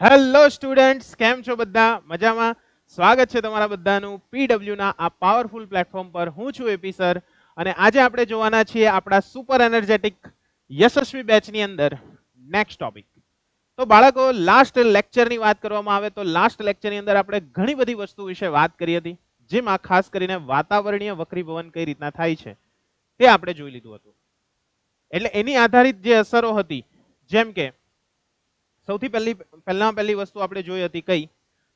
Hello students, કેમ છો બધા? મજામાં? સ્વાગત છે તમારા બધાનું પીડબ્લ્યુ ના આ પાવરફુલ પ્લેટફોર્મ પર. હું છું એપી સર અને આજે આપણે જોવાના છીએ આપણા સુપર એનર્જેટિક યશસ્વી બેચની અંદર નેક્સ્ટ ટોપિક. તો બાળકો, લાસ્ટ લેક્ચરની વાત કરવામાં આવે તો લાસ્ટ લેક્ચરની અંદર આપણે ઘણી બધી વસ્તુ વિશે વાત કરી હતી, જેમાં ખાસ કરીને વાતાવરણીય વક્રીભવન કઈ રીતના થાય છે તે આપણે જોઈ લીધું હતું. એટલે એની આધારિત જે અસરો હતી, જેમ કે સૌથી પહેલી વસ્તુ આપણે જોઈ હતી કઈ,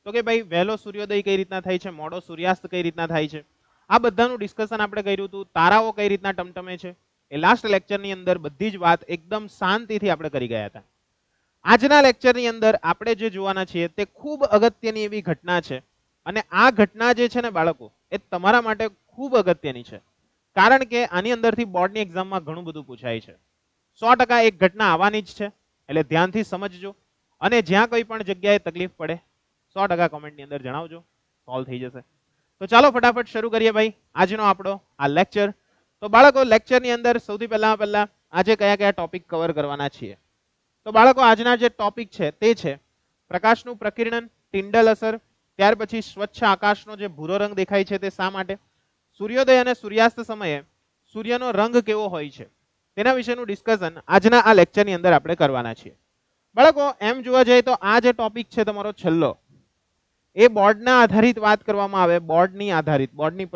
તો કે ભાઈ વહેલો સૂર્યોદય કઈ રીતના થાય છે, મોડો સૂર્યાસ્ત કઈ રીતના થાય છે, આ બધાનું ડિસ્કશન આપણે કર્યું હતું. તારાઓ કઈ રીતના ટમટમે છે એ લાસ્ટ લેક્ચરની અંદર બધી જ વાત એકદમ શાંતિથી આપણે કરી ગયા હતા. આજના લેક્ચરની અંદર આપણે જે જોવાના છીએ તે ખૂબ અગત્યની એવી ઘટના છે, અને આ ઘટના જે છે ને બાળકો, એ તમારા માટે ખૂબ અગત્યની છે, કારણ કે આની અંદરથી બોર્ડની એક્ઝામમાં ઘણું બધું પૂછાય છે. 100% એક ઘટના આવવાની જ છે, એટલે ધ્યાનથી સમજજો. અને જ્યાં કોઈ પણ જગ્યાએ તકલીફ પડે 100% કોમેન્ટની અંદર જણાવજો, સોલ્વ થઈ જશે. તો ચાલો ફટાફટ શરૂ કરીએ ભાઈ આજનો આપણો આ લેક્ચર. તો બાળકો, લેક્ચરની અંદર સૌથી પહેલા આજે કયા કયા ટોપિક કવર કરવાના છીએ. તો બાળકો, આજના જે ટોપિક છે તે છે પ્રકાશનું પ્રકિરણન, ટિન્ડલ અસર, ત્યાર પછી સ્વચ્છ આકાશનો જે ભૂરો રંગ દેખાય છે તે શા માટે, સૂર્યોદય અને સૂર્યાસ્ત સમયે સૂર્યનો રંગ કેવો હોય છે, તેના વિશેનું ડિસ્કશન આજના આ લેક્ચરની અંદર આપણે કરવાના છીએ. બાળકો, એમ જોવા જઈએ તો આ જે ટોપિક છે તમારો છેલ્લો, એ બોર્ડના આધારિત વાત કરવામાં આવે, બોર્ડની આધારિત, બોર્ડની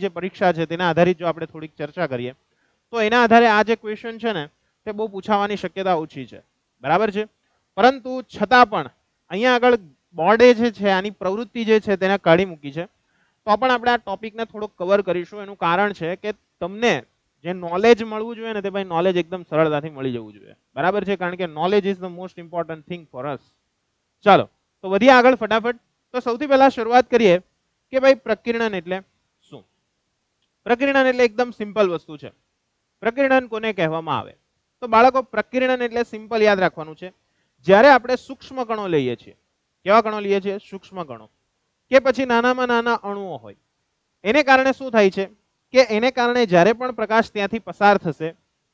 જે પરીક્ષા છે તેના આધારિત જો આપણે થોડીક ચર્ચા કરીએ તો એના આધારે આ જે ક્વેશ્ચન છે ને તે બહુ પૂછાવાની શક્યતા ઓછી છે, બરાબર છે. પરંતુ છતાં પણ અહીંયા આગળ બોર્ડે જે છે આની પ્રવૃત્તિ જે છે તેને કાઢી મૂકી છે, તો પણ આપણે આ ટોપિકને થોડુંક કવર કરીશું. એનું કારણ છે કે તમને જે નોલેજ મળવું જોઈએ ને તે ભાઈ નોલેજ એકદમ સરળતાથી મળી જવું જોઈએ, બરાબર છે, કારણ કે knowledge is the most important thing for us. ચાલો તો વધીએ આગળ ફટાફટ. તો સૌથી પહેલા શરૂઆત કરીએ કે ભાઈ પ્રકિરણન એટલે શું. પ્રકિરણન એટલે એકદમ સિમ્પલ વસ્તુ છે. પ્રકિરણન કોને કહેવામાં આવે? તો બાળકો, પ્રકિરણન એટલે સિમ્પલ યાદ રાખવાનું છે, જ્યારે આપણે સૂક્ષ્મ કણો લઈએ છીએ. કેવા કણો લઈએ છીએ? સૂક્ષ્મ કણો, કે પછી નાનામાં નાના અણુઓ હોય. એને કારણે શું થાય છે કે એને કારણે જ્યારે પણ પ્રકાશ ત્યાંથી પસાર થશે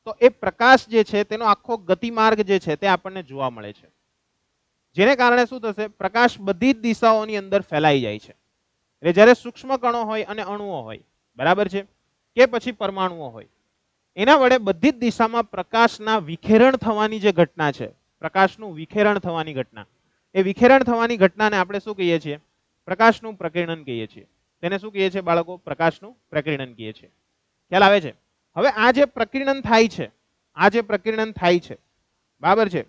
તો એ પ્રકાશ જે છે તેનો આખો ગતિમાર્ગ જે છે તે આપણને જોવા મળે છે, જેને કારણે શું થશે, પ્રકાશ બધી જ દિશાઓની અંદર ફેલાઈ જાય છે. એટલે જ્યારે સૂક્ષ્મ કણો હોય અને અણુઓ હોય, બરાબર છે, કે પછી પરમાણુઓ હોય, એના વડે બધી જ દિશામાં પ્રકાશના વિખેરણ થવાની જે ઘટના છે, પ્રકાશનું વિખેરણ થવાની ઘટના, એ વિખેરણ થવાની ઘટનાને આપણે શું કહીએ છીએ? પ્રકાશનું પ્રકિરણન કહીએ છીએ. તેને શું કહીએ છીએ બાળકો? પ્રકાશનું પ્રકિરણન કહીએ છીએ. ખ્યાલ આવે છે? હવે આ જે પ્રકિરણન થાય છે, આ જે પ્રકિરણન થાય છે, બરાબર છે,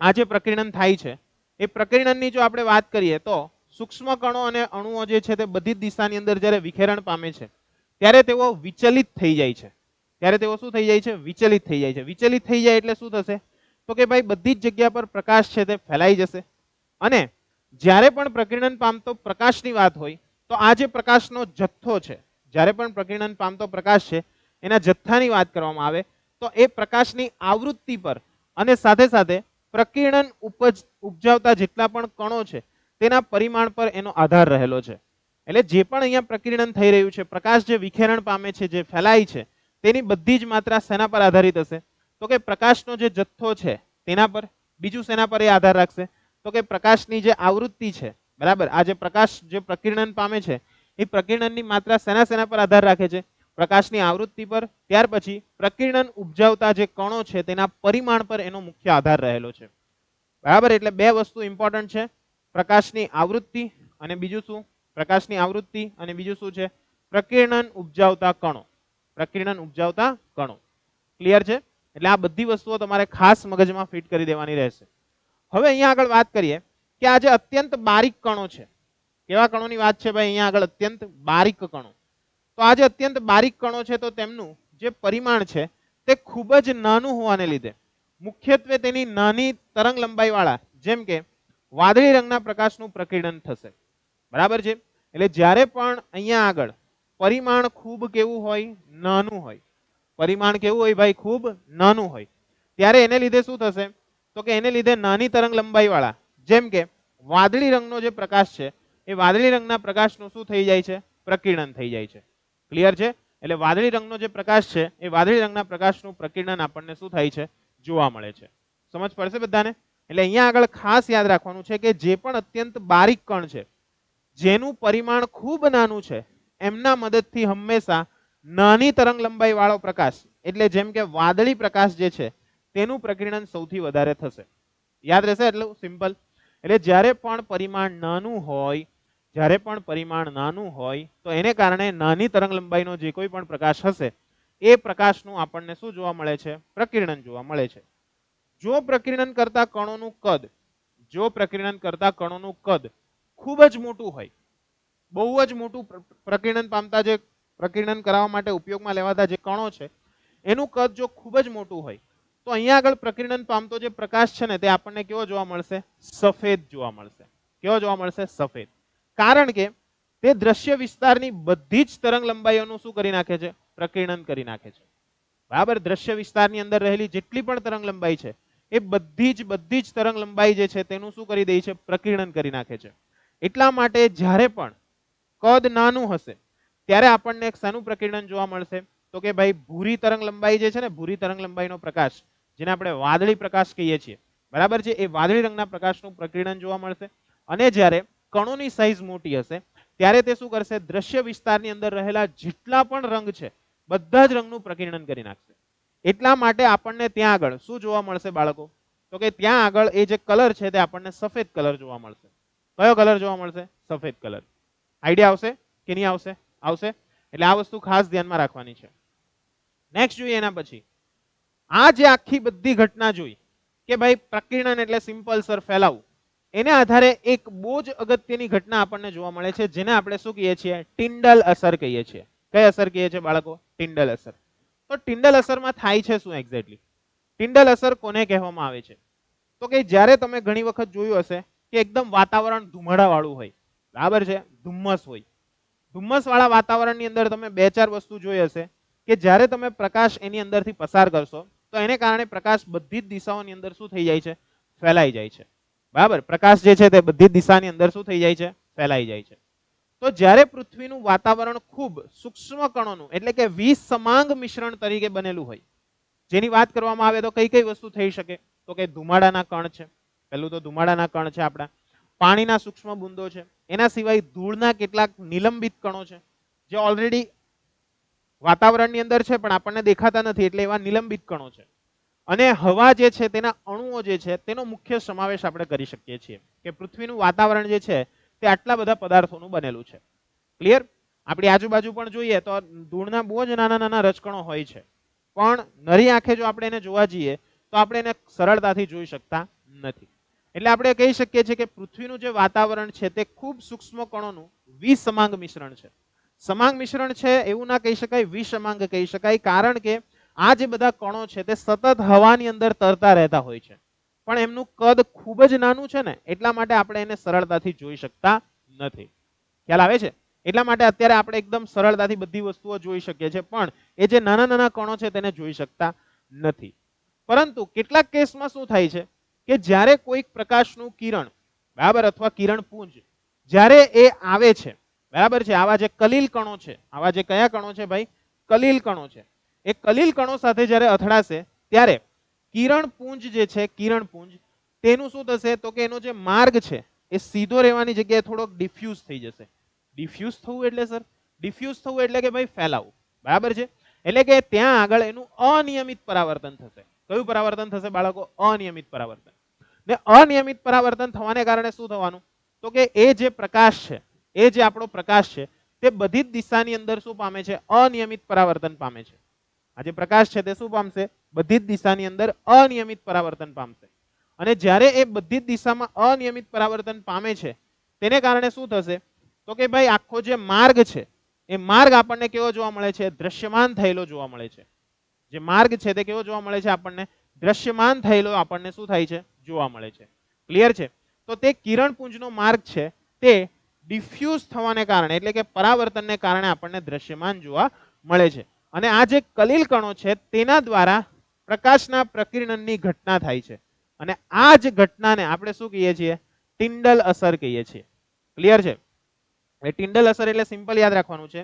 આ જે પ્રકિરણન થાય છે એ પ્રકિરણનની જો આપણે વાત કરીએ તો સૂક્ષ્મ કણો અને અણુઓ જે છે તે બધી જ દિશાની અંદર જ્યારે વિખેરણ પામે છે ત્યારે તેઓ વિચલિત થઈ જાય છે. ત્યારે તેઓ શું થઈ જાય છે? વિચલિત થઈ જાય છે. વિચલિત થઈ જાય એટલે શું થશે? તો કે ભાઈ બધી જ જગ્યા પર પ્રકાશ છે તે ફેલાઈ જશે. અને જ્યારે પણ પ્રકિરણન પામતો પ્રકાશની વાત હોય તો આ જે પ્રકાશનો જથ્થો છે, જ્યારે પણ પ્રકિરણન પામતો પ્રકાશ છે એના જથ્થાની વાત કરવામાં આવે તો એ પ્રકાશની આવૃત્તિ પર અને સાથે સાથે પ્રકિરણન ઉપજાવતા જેટલા પણ કણો છે તેના પરિમાણ પર એનો આધાર રહેલો છે. એટલે જે પણ અહીંયા પ્રકિરણન થઈ રહ્યું છે, પ્રકાશ જે વિખેરણ પામે છે, જે ફેલાય છે, તેની બધી જ માત્રા શેના પર આધારિત હશે? તો કે પ્રકાશનો જે જથ્થો છે તેના પર. બીજું શેના પર એ આધાર રાખશે? તો કે પ્રકાશની જે આવૃત્તિ છે, બરાબર, આ જે પ્રકાશ જે પ્રકિરણન પામે છે એ પ્રકિરણનની માત્રા શેના શેના પર આધાર રાખે છે? પ્રકાશની આવૃત્તિ પર. ત્યાર પછી પ્રકિરણન ઉપજાવતા જે કણો છે તેના પરિમાણ પર એનો મુખ્ય આધાર રહેલો છે, બરાબર. એટલે બે વસ્તુ ઇમ્પોર્ટન્ટ છે, પ્રકાશની આવૃત્તિ અને બીજું શું? પ્રકાશની આવૃત્તિ અને બીજું શું છે? પ્રકિરણન ઉપજાવતા કણો. પ્રકિરણન ઉપજાવતા કણો. ક્લિયર છે? એટલે આ બધી વસ્તુઓ તમારે ખાસ મગજમાં ફિટ કરી દેવાની રહેશે. હવે અહીંયા આગળ વાત કરીએ કે આ જે અત્યંત બારીક કણો છે, કેવા કણોની વાત છે ભાઈ? અહીંયા આગળ અત્યંત બારીક કણો. તો આ જે અત્યંત બારીક કણો છે તો તેમનું જે પરિમાણ છે તે ખૂબ જ નાનું હોવાને લીધે મુખ્યત્વે તેની નાની તરંગ લંબાઈ વાળા, જેમ કે વાદળી રંગના પ્રકાશનું પ્રકિરણન થશે, બરાબર છે. એટલે જ્યારે પણ અહીંયા આગળ પરિમાણ ખૂબ કેવું હોય? નાનું હોય. પરિમાણ કેવું હોય ભાઈ? ખૂબ નાનું હોય. ત્યારે એને લીધે શું થશે? તો કે એને લીધે નાની તરંગ લંબાઈ વાળા, જેમ કે વાદળી રંગનો જે પ્રકાશ છે એ વાદળી રંગના પ્રકાશનું શું થઈ જાય છે? પ્રકિરણન થઈ જાય છે. ક્લિયર છે? એટલે વાદળી રંગનો જે પ્રકાશ છે એ વાદળી રંગના પ્રકાશનું પ્રકિરણન આપણને શું થાય છે? જોવા મળે છે. સમજ પડશે બધાને? એટલે અહીંયા આગળ ખાસ યાદ રાખવાનું છે કે જે પણ અત્યંત બારીક કણ છે જેનું પરિમાણ ખૂબ નાનું છે એમના મદદથી હંમેશા નાની તરંગ લંબાઈ વાળો પ્રકાશ એટલે જેમ કે વાદળી પ્રકાશ જે છે તેનું પ્રકીર્ણન સૌથી વધારે થશે. યાદ રહેશે એટલું સિમ્પલ. એટલે જ્યારે પણ પરિમાણ નાનું હોય તો એને કારણે નાની તરંગ લંબાઈનો જે કોઈ પણ પ્રકાશ હશે એ પ્રકાશનું આપણને શું જોવા મળે છે? પ્રકીર્ણન જોવા મળે છે. જો પ્રકીર્ણન કરતા કણોનું કદ ખૂબ જ મોટું હોય, બહુ જ મોટું પ્રકીર્ણન પામતા જે પ્રકીર્ણન કરાવવા માટે ઉપયોગમાં લેવાતા જે કણો છે એનું કદ જો ખૂબ જ મોટું હોય તો અહીંયા આગળ પ્રકીર્ણન પામતો જે પ્રકાશ છે ને તે આપણને કેવો જોવા મળશે? સફેદ જોવા મળશે. કેવો જોવા મળશે? સફેદ. કારણ કે તે દ્રશ્ય વિસ્તારની બધી જ તરંગ લંબાઈઓનું શું કરી નાખે છે? પ્રકીર્ણન કરી નાખે છે. બરાબર. દ્રશ્ય વિસ્તારની અંદર રહેલી જેટલી પણ તરંગ લંબાઈ છે એ બધી જ તરંગ લંબાઈ જે છે તેનું શું કરી દે છે? પ્રકીર્ણન કરી નાખે છે. એટલા માટે જ્યારે પણ કદ નાનું હશે ત્યારે આપણને શાનું પ્રકીર્ણન જોવા મળશે? તો કે ભાઈ ભૂરી તરંગ લંબાઈ જે છે ને, ભૂરી તરંગ લંબાઈનો પ્રકાશ જેને આપણે વાદળી પ્રકાશ કહીએ છીએ, બરાબર છે, એ વાદળી રંગના પ્રકાશનું પ્રકીર્ણન જોવા મળશે. અને જ્યારે કણોની સાઈઝ મોટી હશે ત્યારે તે શું કરશે? દ્રશ્ય વિસ્તારની અંદર રહેલા જેટલા પણ રંગ છે બધા જ રંગનું પ્રકીર્ણન કરી નાખશે. એટલા માટે આપણને ત્યાં આગળ શું જોવા મળશે બાળકો? તો કે ત્યાં આગળ એ જે કલર છે તે આપણને સફેદ કલર જોવા મળશે. કયો કલર જોવા મળશે? સફેદ કલર. આઈડિયા આવશે કે નહીં આવશે? આવશે. એટલે આ વસ્તુ ખાસ ધ્યાનમાં રાખવાની છે. નેક્સ્ટ જોઈએ એના પછી આ જે આખી બધી ઘટના જોઈ કે ભાઈ પ્રકીર્ણન એટલે સિમ્પલ સર ફેલાવું, એને આધારે એક બહુ જ અગત્યની ઘટના આપણને જોવા મળે છે જેને આપણે શું કહીએ છીએ? ટિન્ડલ અસર કહીએ છીએ. કઈ અસર કહીએ છીએ બાળકો? ટિન્ડલ અસર. તો ટિન્ડલ અસરમાં થાય છે શું એક્ઝેક્ટલી? ટિન્ડલ અસર કોને કહેવામાં આવે છે? તો કે જ્યારે તમે ઘણી વખત જોયું હશે કે એકદમ વાતાવરણ ધુમાડા વાળું હોય, બરાબર છે, ધુમ્મસ હોય, ધુમ્મસ વાળા વાતાવરણની અંદર તમે બે ચાર વસ્તુ જોઈ હશે કે જ્યારે તમે પ્રકાશ એની અંદરથી પસાર કરશો તો એને કારણે પ્રકાશ બધી જ દિશાઓની અંદર શું થઈ જાય છે? ફેલાઈ જાય છે. બરાબર. પ્રકાશ જે છે તે બધી જ દિશાની અંદર શું થઈ જાય છે? ફેલાઈ જાય છે. તો જ્યારે પૃથ્વીનું વાતાવરણ ખૂબ સૂક્ષ્મ કણોનું એટલે કે વિસમાંગ મિશ્રણ તરીકે બનેલું હોય, જેની વાત કરવામાં આવે તો કઈ કઈ વસ્તુ થઈ શકે? તો કે ધુમાડાના કણ છે. પહેલું તો ધુમાડાના કણ છે આપણા, પાણીના સૂક્ષ્મ બુંદો છે, એના સિવાય ધૂળના કેટલાક નિલંબિત કણો છે જે ઓલરેડી વાતાવરણની અંદર છે પણ આપણને દેખાતા નથી, એટલે એવા નિલંબિત કણો છે. અને હવા જે છે તેના અણુઓ જે છે તેનો મુખ્ય સમાવેશ આપણે કરી શકીએ છીએ કે પૃથ્વીનું વાતાવરણ જે છે તે આટલા બધા પદાર્થોનું બનેલું છે. ક્લિયર? આપણી આજુબાજુ પણ જોઈએ તો ધૂળના બહુ જ નાના નાના રજકણો હોય છે, પણ નરી આંખે જો આપણે એને જોવા જઈએ તો આપણે એને સરળતાથી જોઈ શકતા નથી. એટલે આપણે કહી શકીએ છીએ કે પૃથ્વીનું જે વાતાવરણ છે તે ખૂબ સૂક્ષ્મ કણોનું વિસમાંગ મિશ્રણ છે. સમાંગ મિશ્રણ છે એવું ના કહી શકાય, વિસમાંગ કહી શકાય, કારણ કે આ જે બધા કણો છે તે સતત હવાની અંદર તરતા રહેતા હોય છે, પણ એમનું કદ ખૂબ જ નાનું છે ને એટલા માટે આપણે એને સરળતાથી જોઈ શકતા નથી. ખ્યાલ આવે છે? એટલા માટે અત્યારે આપણે એકદમ સરળતાથી બધી વસ્તુઓ જોઈ શકીએ છીએ, પણ એ જે નાના નાના કણો છે તેને જોઈ શકતા નથી. પરંતુ કેટલાક કેસમાં શું થાય છે કે જ્યારે કોઈક પ્રકાશનું કિરણ, બરાબર, અથવા કિરણપુંજ જ્યારે એ આવે છે, બરાબર છે, આવા જે કલીલ કણો છે, આવા જે કયા કણો છે ભાઈ? કલીલ કણો છે. એ કલીલ કણો સાથે જ્યારે અથડાશે ત્યારે કિરણપુંજ જે છે, કિરણપુંજ તેનું શું થશે? તો કે એનો જે માર્ગ છે એ સીધો રહેવાની જગ્યાએ થોડોક ડિફ્યુઝ થઈ જશે. ડિફ્યુઝ થવું એટલે સર? ડિફ્યુઝ થવું એટલે કે ભાઈ ફેલાવું, બરાબર છે. એટલે કે ત્યાં આગળ એનું અનિયમિત પરાવર્તન થશે. કયું પરાવર્તન થશે બાળકો? અનિયમિત પરાવર્તન. ને અનિયમિત પરાવર્તન થવાને કારણે શું થવાનું? તો કે એ જે પ્રકાશ છે, એ જે આપણો પ્રકાશ છે તે બધી જ દિશાની અંદર શું પામે છે? અનિયમિત પરાવર્તન પામે છે. આ જે પ્રકાશ છે તે શું પામશે? બધી જ દિશાની અંદર અનિયમિત પરાવર્તન પામશે. અને જ્યારે એ બધી જ દિશામાં અનિયમિત પરાવર્તન પામે છે તેને કારણે શું થશે? તો કે ભાઈ આખો જે માર્ગ છે એ માર્ગ આપણને કેવો જોવા મળે છે? દ્રશ્યમાન થયેલો જોવા મળે છે. જે માર્ગ છે તે કેવો જોવા મળે છે? આપણને દ્રશ્યમાન થયેલો આપણને શું થાય છે? જોવા મળે છે. ક્લિયર છે? તો તે કિરણપુંજનો માર્ગ છે તે ડિફ્યુઝ થવાને કારણે એટલે કે પરાવર્તનને કારણે આપણને દ્રશ્યમાન જોવા મળે છે. અને આ જે કલીલ કણો છે તેના દ્વારા પ્રકાશના પ્રકીર્ણનની ઘટના થાય છે. અને આ જ ઘટનાને આપણે શું કહીએ છીએ? ટિન્ડલ અસર કહીએ છીએ. ક્લિયર છે? ટિન્ડલ અસર એટલે સિમ્પલ યાદ રાખવાનું છે,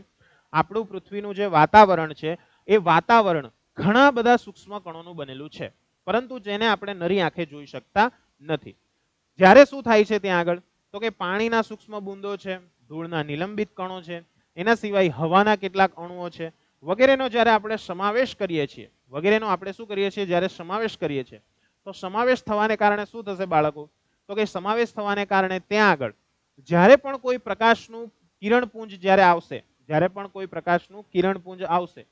આપણું પૃથ્વીનું જે વાતાવરણ છે એ વાતાવરણ ઘણા બધા સૂક્ષ્મ કણોનું બનેલું છે, પરંતુ જેને આપણે નરી આંખે જોઈ શકતા નથી. જ્યારે શું થાય છે ત્યાં આગળ, તો કે પાણીના સૂક્ષ્મ બુંદો છે, ધૂળના નિલંબિત કણો છે, એના સિવાય હવાના કેટલાક અણુઓ છે, વગેરેનો જ્યારે આપણે સમાવેશ કરીએ છીએ, વગેરેનો આપણે શું કરીએ છીએ, જ્યારે સમાવેશ કરીએ છીએ, તો સમાવેશ થવાને કારણે શું થશે બાળકો, તો કે સમાવેશ થવાને કારણે ત્યાં આગળ જ્યારે પણ કોઈ પ્રકાશનું કિરણપુંજ જ્યારે આવશે, જ્યારે પણ કોઈ પ્રકાશનું કિરણપુંજ આવશે,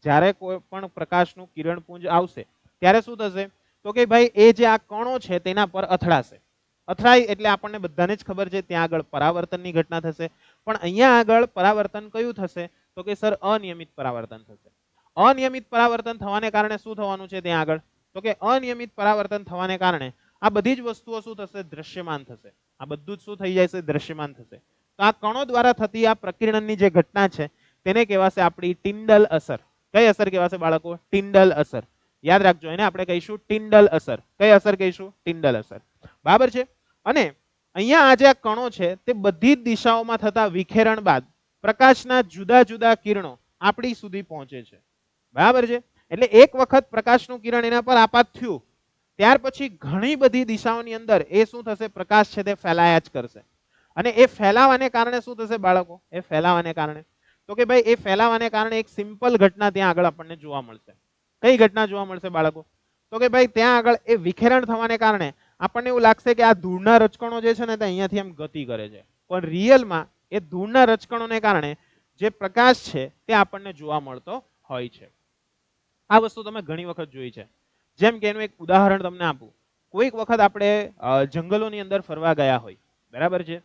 જ્યારે કોઈ પણ પ્રકાશનું કિરણપુંજ આવશે, ત્યારે શું થશે, તો કે ભાઈ એ જે આ કણો છે તેના પર અથડાશે. અથડાય એટલે આપણને બધાને જ ખબર છે ત્યાં આગળ પરાવર્તનની ઘટના થશે. પણ અહીંયા આગળ પરાવર્તન કયું થશે, તો કે સર અનિયમિત પરાવર્તન થશે. અનિયમિત પરાવર્તન થવાને કારણે શું થવાનું છે ત્યાં આગળ, તો કે અનિયમિત પરાવર્તન થવાને કારણે આ બધી જ વસ્તુઓ શું થશે, દ્રશ્યમાન થશે. આ બધું જ શું થઈ જાય છે, દ્રશ્યમાન થશે. તો આ કણો દ્વારા થતી આ પ્રકિરણની જે ઘટના છે તેને કહેવાશે આપણી ટિન્ડલ અસર. કઈ અસર કહેવાશે બાળકો, ટિન્ડલ અસર. યાદ રાખજો, એને આપણે કહીશું ટિન્ડલ અસર. કઈ અસર કહીશું, ટિન્ડલ અસર. બરાબર છે. અને અહીંયા આ જે કણો છે તે બધી જ દિશાઓમાં થતા વિખેરણ બાદ પ્રકાશના જુદા જુદા કિરણો આપણી સુધી પહોંચે છે. બરાબર છે. એટલે એક વખત પ્રકાશનું કિરણ એના પર આપાત થયું, ત્યાર પછી ઘણી બધી દિશાઓની અંદર એ શું થશે, પ્રકાશ છે તે ફેલાયા જ કરશે. અને એ ફેલાવાને કારણે શું થશે બાળકો, એ ફેલાવાને કારણે, તો કે ભાઈ એ ફેલાવાને કારણે એક સિમ્પલ ઘટના ત્યાં આગળ આપણને જોવા મળશે. કઈ ઘટના જોવા મળશે બાળકો, તો કે ભાઈ ત્યાં આગળ એ વિખેરણ થવાને કારણે આપણને એવું લાગશે કે આ ધૂળના રજકણો જે છે ને તે અહીંયાથી આમ ગતિ કરે છે, પણ રિયલમાં એ ધૂળના રજકણોને કારણે જે પ્રકાશ છે તે આપણને જોવા મળતો હોય છે. આ વસ્તુ તમે ઘણી વખત જોઈ છે. જેમ કે એનું એક ઉદાહરણ તમને આપું, કોઈક વખત આપણે જંગલોની અંદર ફરવા ગયા હોય, બરાબર છે,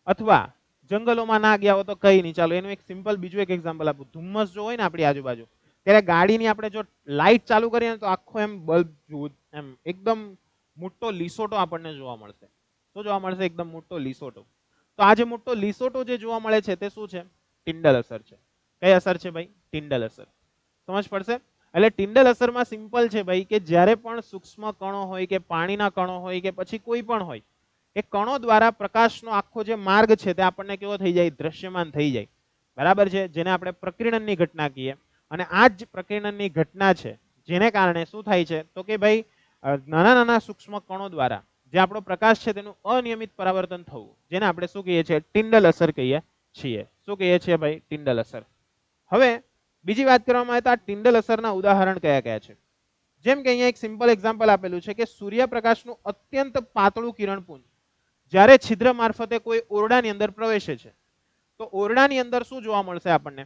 અથવા જંગલોમાં ના ગયા હોય તો કઈ નહીં, ચાલો એનું એક સિમ્પલ બીજું એક એક્ઝામ્પલ આપું. ધુમ્મસ જો હોય ને આપણી આજુબાજુ, ત્યારે ગાડીની આપણે જો લાઇટ ચાલુ કરીએ ને તો આખો એમ બલ્બ એમ એકદમ મોટો લીસોટો આપણને જોવા મળશે. શું જોવા મળશે, એકદમ મોટો લીસોટો. તો આ જે મોટો લીસોટો જે જોવા મળે છે તે શું છે, ટિન્ડલ અસર છે. કઈ અસર છે ભાઈ, ટિન્ડલ અસર. સમજ પડશે. એટલે ટિન્ડલ અસરમાં સિમ્પલ છે ભાઈ કે જ્યારે પણ સૂક્ષ્મ કણો હોય કે પાણીના કણો હોય કે પછી કોઈ પણ હોય, એ કણો દ્વારા પ્રકાશનો આખો જે માર્ગ છે તે આપણને કેવો થઈ જાય, દ્રશ્યમાન થઈ જાય. બરાબર છે, જેને આપણે પ્રકિરણની ઘટના કહીએ. અને આ જ પ્રકિરણની ઘટના છે જેને કારણે શું થાય છે, તો કે ભાઈ નાના નાના સૂક્ષ્મ કણો દ્વારા જે આપણો પ્રકાશ છે તેનું અનિયમિત પરાવર્તન થવું, જેને આપણે શું કહીએ છીએ, ટિન્ડલ અસર કહીએ છીએ. શું કહીએ છીએ ભાઈ, ટિન્ડલ અસર. હવે બીજી વાત કરવામાં આવે તો આ ટિન્ડલ અસરના ઉદાહરણ કયા કયા છે. જેમ કે અહીંયા એક સિમ્પલ એક્ઝામ્પલ આપેલું છે કે સૂર્યપ્રકાશનું અત્યંત પાતળું કિરણપુંજ જ્યારે છિદ્ર મારફતે કોઈ ઓરડાની અંદર પ્રવેશે છે, તો ઓરડાની અંદર શું જોવા મળશે આપણને,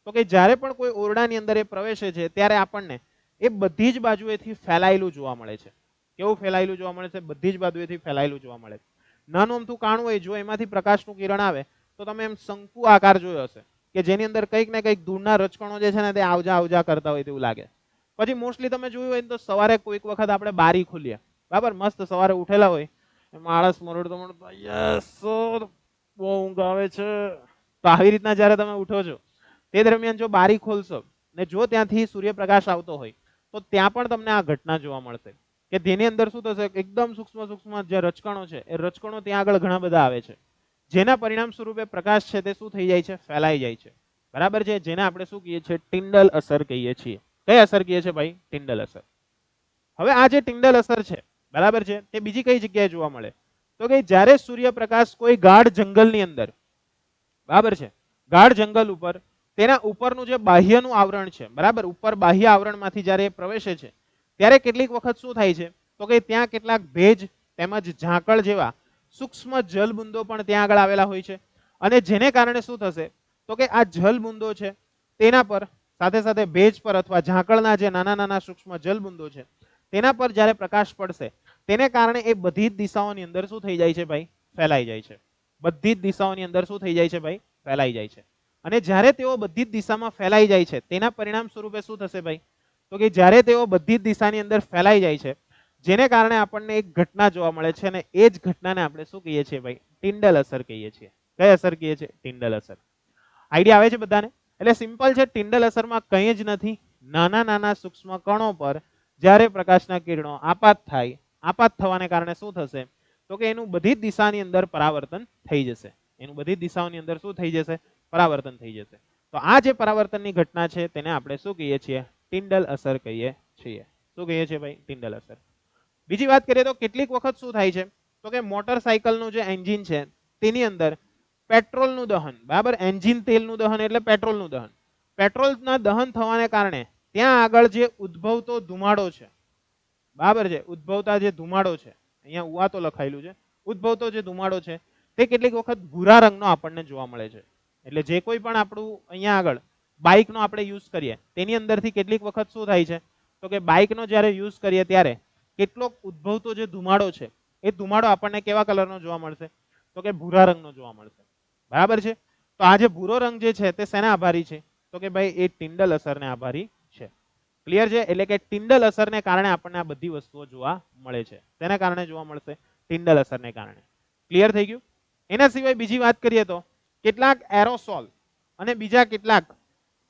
તો કે જ્યારે પણ કોઈ ઓરડાની અંદર એ પ્રવેશે છે ત્યારે આપણને એ બધી જ બાજુએથી ફેલાયેલું જોવા મળે છે. કેવું ફેલાયેલું જોવા મળે છે, બધી જ બાજુએથી ફેલાયેલું જોવા મળે છે. નાનું અમથું કાણું હોય, જો એમાંથી પ્રકાશનું કિરણ આવે તો તમે એમ શંકુ આકાર જોયો હશે કે જેની અંદર કંઈક ને કંઈક ધૂળના રજકણો જે છે ને તે આવજા આવજા કરતા હોય તેવું લાગે. પછી મોસ્ટલી તમે જોયું હોય તો સવારે કોઈક વખત આપણે બારી ખોલીએ, બરાબર, મસ્ત સવારે ઉઠેલા હોય, માણસ મરડતો મરડતો, યસ બહુ ઊંઘ આવે છે, તો આવી રીતના જ્યારે તમે ઉઠો છો તે દરમિયાન જો બારી ખોલશો ને જો ત્યાંથી સૂર્યપ્રકાશ આવતો હોય તો ત્યાં પણ તમને આ ઘટના જોવા મળશે કે જેની અંદર શું થશે, એકદમ સૂક્ષ્મ જે રચકણો છે એ રચકણો ત્યાં આગળ ઘણા બધા આવે છે, જેના પરિણામ સ્વરૂપે પ્રકાશ છે તે શું થઈ જાય છે, ફેલાઈ જાય છે. બરાબર છે, જેને આપણે શું કહીએ છીએ, ટિન્ડલ અસર કહીએ છીએ. કઈ અસર કહીએ છીએ ભાઈ, ટિન્ડલ અસર. હવે આ જે ટિન્ડલ અસર છે, બરાબર છે, તે બીજી કઈ જગ્યાએ જોવા મળે, તો કે જ્યારે સૂર્યપ્રકાશ કોઈ ગાઢ જંગલની અંદર, બરાબર છે, ગાઢ જંગલ ઉપર તેના ઉપરનું જે બાહ્યનું આવરણ છે, બરાબર, ઉપર બાહ્ય આવરણમાંથી જ્યારે પ્રવેશે છે ત્યારે કેટલીક વખત શું થાય છે, તો કે ત્યાં કેટલાક ભેજ તેમજ ઝાકળ જેવા સૂક્ષ્મ જલબુંદો પણ ત્યાં આગળ આવેલા હોય છે. અને જેને કારણે શું થશે, તો કે આ જલબુંદો છે તેના પર સાથે સાથે ભેજ પર અથવા ઝાકળના જે નાના નાના સૂક્ષ્મ જલબુંદો છે તેના પર જ્યારે પ્રકાશ પડશે તેને કારણે એ બધી જ દિશાઓની અંદર શું થઈ જાય છે ભાઈ, ફેલાઈ જાય છે. બધી જ દિશાઓની અંદર શું થઈ જાય છે ભાઈ, ફેલાઈ જાય છે. અને જ્યારે તેઓ બધી જ દિશામાં ફેલાઈ જાય છે તેના પરિણામ સ્વરૂપે શું થશે ભાઈ, તો કે જ્યારે તેઓ બધી જ દિશાની અંદર ફેલાઈ જાય છે જેને કારણે આપણને એક ઘટના જોવા મળે છે અને એ જ ઘટનાને આપણે શું કહીએ છીએ ભાઈ, ટિન્ડલ અસર કહીએ છીએ. કઈ અસર કહીએ છીએ, ટિન્ડલ અસર. આઈડિયા આવે છે બધાને? એટલે સિમ્પલ છે, ટિન્ડલ અસરમાં કંઈ જ નથી, નાના નાના સૂક્ષ્મ કણો પર જ્યારે પ્રકાશના કિરણો આપાત થાય, આપાત થવાને કારણે શું થશે, તો કે એનું બધી જ દિશાની અંદર પરાવર્તન થઈ જશે. એનું બધી જ દિશાઓની અંદર શું થઈ જશે, પરાવર્તન થઈ જશે. તો આ જે પરાવર્તનની ઘટના છે તેને આપણે શું કહીએ છીએ, ટિન્ડલ અસર કહીએ છીએ. શું કહીએ છીએ ભાઈ, ટિન્ડલ અસર. બીજી વાત કરીએ તો કેટલીક વખત શું થાય છે તો કે મોટરસાયકલનું જે એન્જિન છે તેની અંદર પેટ્રોલનું દહન, બરાબર, એન્જિન તેલનું દહન એટલે પેટ્રોલનું દહન, પેટ્રોલના દહન થવાને કારણે ત્યાં આગળ જે ઉદ્ભવતો ધુમાડો છે, બરાબર છે, ઉદ્ભવતા જે ધુમાડો છે, અહીંયા ઉવા તો લખાયેલું છે, ઉદ્ભવતો જે ધુમાડો છે તે કેટલીક વખત ભૂરા રંગનો આપણને જોવા મળે છે. એટલે જે કોઈ પણ આપણું અહીંયા આગળ બાઇકનો આપણે યુઝ કરીએ તેની અંદરથી કેટલીક વખત શું થાય છે તો કે બાઇકનો જ્યારે યુઝ કરીએ ત્યારે કેટલોક ઉદ્ભવતો જે ધુમાડો છે એ ધુમાડો આપણને કેવા કલરનો જોવા મળશે તો કે ભૂરા રંગનો જોવા મળશે, બરાબર છે. તો આ જે ભૂરો રંગ જે છે તે શેના આભારી છે તો કે ભાઈ એ ટિન્ડલ અસરને આભારી છે. ક્લિયર છે? એટલે કે ટિન્ડલ અસરને કારણે આપણને આ બધી વસ્તુઓ જોવા મળે છે. તેના કારણે જોવા મળશે ટિન્ડલ અસરને કારણે. ક્લિયર થઈ ગયું? એના સિવાય બીજી વાત કરીએ તો કેટલાક એરોસોલ અને બીજા કેટલાક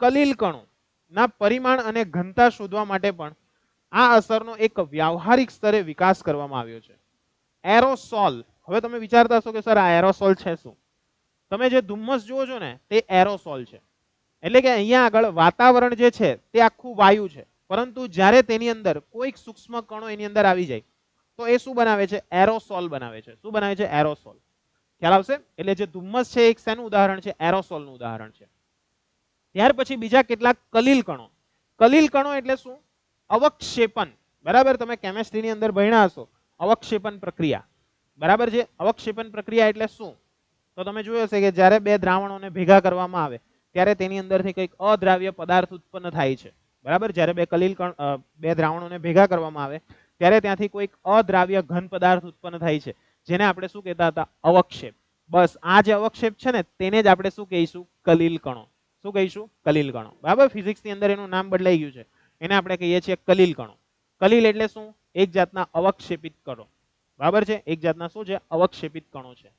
કલીલ કણો ના પરિમાણ અને ઘનતા શોધવા માટે પણ આ અસરનો એક વ્યવહારિક સ્તરે વિકાસ કરવામાં આવ્યો છે. એરોસોલ, હવે તમે વિચારતા હશો કે સર આ એરોસોલ છે શું? તમે જે ધુમ્મસ જુઓ છો ને તે એરોસોલ છે. એટલે કે અહીંયા આગળ વાતાવરણ જે છે તે આખું વાયુ છે, પરંતુ જ્યારે તેની અંદર કોઈક સૂક્ષ્મ કણો એની અંદર આવી જાય તો એ શું બનાવે છે? એરોસોલ બનાવે છે. શું બનાવે છે? એરોસોલ. ખ્યાલ આવશે? એટલે જે ધુમ્મસ છે એક શેનું ઉદાહરણ છે? એરોસોલનું ઉદાહરણ છે. ત્યાર પછી બીજા કેટલાક કલીલ કણો. કલીલ કણો એટલે શું? અવક્ષેપન, બરાબર, તમે કેમિસ્ટ્રીની અંદર ભણ્યા હશો અવક્ષેપન પ્રક્રિયા, બરાબર છે. અવક્ષેપન પ્રક્રિયા એટલે શું? તો તમે જોયું હશે કે જ્યારે બે દ્રાવણોને ભેગા કરવામાં આવે ત્યારે તેની અંદરથી કંઈક અદ્રાવ્ય પદાર્થ ઉત્પન્ન થાય છે, બરાબર. જ્યારે બે દ્રાવણોને ભેગા કરવામાં આવે ત્યારે ત્યાંથી કોઈક અદ્રાવ્ય ઘન પદાર્થ ઉત્પન્ન થાય છે, જેને આપણે શું કહેતા હતા? અવક્ષેપ. બસ આ જે અવક્ષેપ છે ને તેને જ આપણે શું કહીશું? કલીલ કણો. શું કહીશું? કલીલ કણો. બરાબર, ફિઝિક્સની અંદર એનું નામ બદલાઈ ગયું છે, એને આપણે કહીએ છીએ કલીલ કણો. કલીલ એટલે શું? એક જાતના અવક્ષેપિત કણો, બરાબર છે. એક જાતના શું છે? અવક્ષેપિત કણો છે.